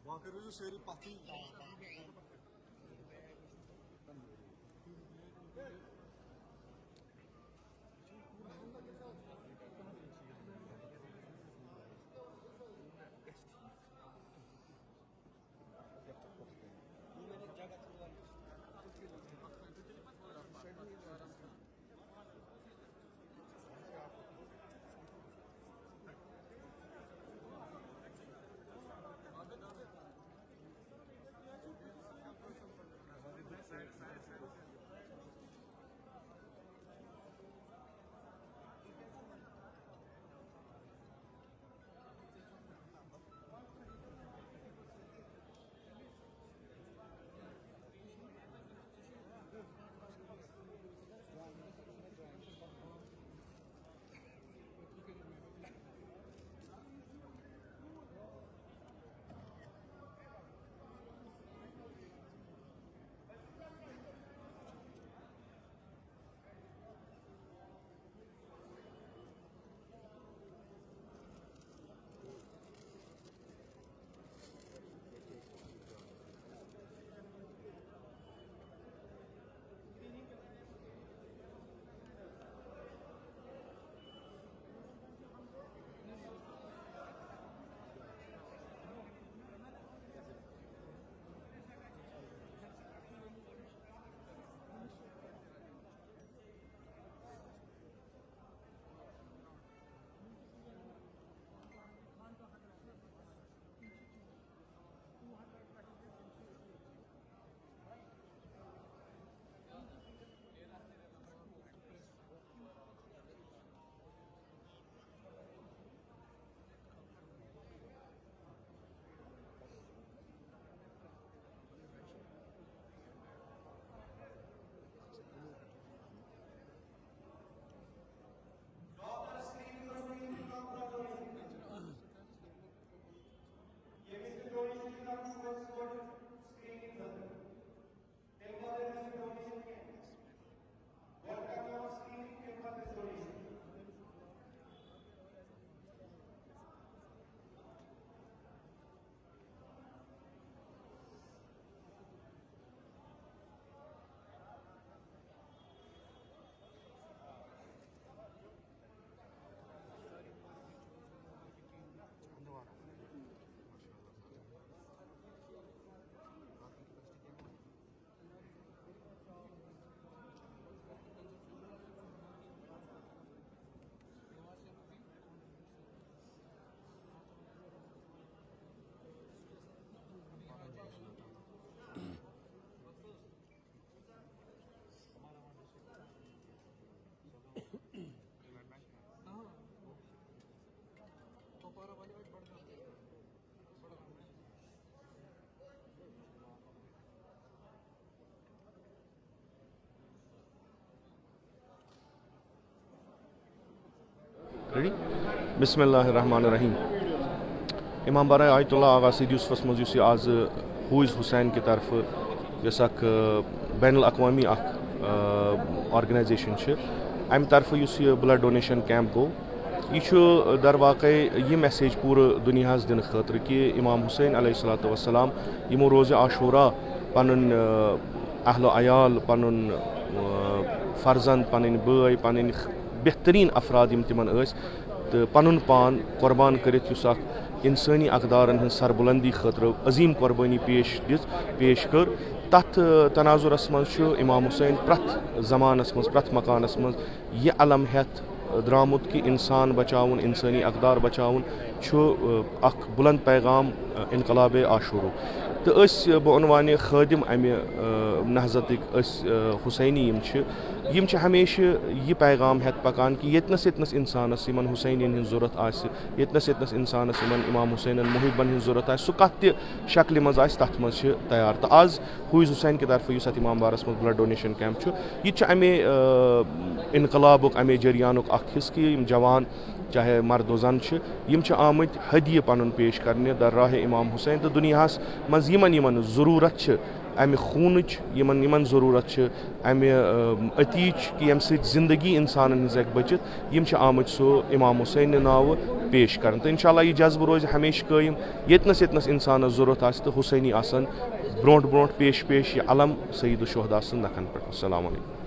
Bakırıcı seri patı. बिस्मिल्लाहिर्रहमानिर्रहीम। इमाम बारा आयतुल्लाह आगा सीद यूसुफस मज युस आज हुइज हुसैन की तरफ यस अख बैनुल अक़वामी अख ऑर्गेनाइजेशन छ अमि तरफ युस ये ब्लड डोनेशन कैंप गो यह दर वाक़ई ये मैसेज पूरे दुनिया दिन खतर कि इमाम हुसैन अलैहिस्सलातु वस्सलाम यमो रोज़ आशूरा पनुन अहल अयाल पनुन फर्जंद पनुन बय पनुन बेहतरीन अफराद यम तिमन तो पनुन पान कुर्बान करित युस अख इंसानी अकदारन हन सरबुलंदी खतर अजीम कुर्बानी पेश कर तथ तनाजुरस मज इमाम हुसैन प्रथ जमानस मज प्रथ मकानस मज यह अलम हेत द्रामुत कि इंसान बचाउन इंसानी अकदार बचाउन अख बुलंद पैगाम انقلاب आशूरू तो बह वनान खदिम अमि नहजतक हुसैनी यम हमेशा यह पैगाम हेत पकान कि यतनस इंसानस यमन हुसैनियन हज ज़रूरत आसि यतनस इंसानस यमन इमाम हुसैनन मुहिबन हज ज़रूरत आसि सह कत शक्ल मज आसि तथ मज तैयार तो आज हुइज हुसैन की तरफ युस इमाम बारस मज ब्लड डोनेशन कैंप यह अमे इनकलाबुक अमे जरियानुक अख हिस्स कि जवान चाहे मर्द व जन यम आमत हदिय पन पेश करने दर राह इमाम हुसैन तो दुनियास मज यमन ज़रूरत अमि खूनच यमन ज़रूरत अमि अतीच कि यम ज़िंदगी इंसान हज बचित यम आमत सो इमाम हुसैन नाव पेश कर तो इंशाल्लाह यह जज्ब रोज हमेशा कायम यतनस इंसान ज़रूरत आस तो हुसैनी आसन ब्रोट पेश यह अलम सईद शुहदा नखन पे। अस्सलाम वालेकुम।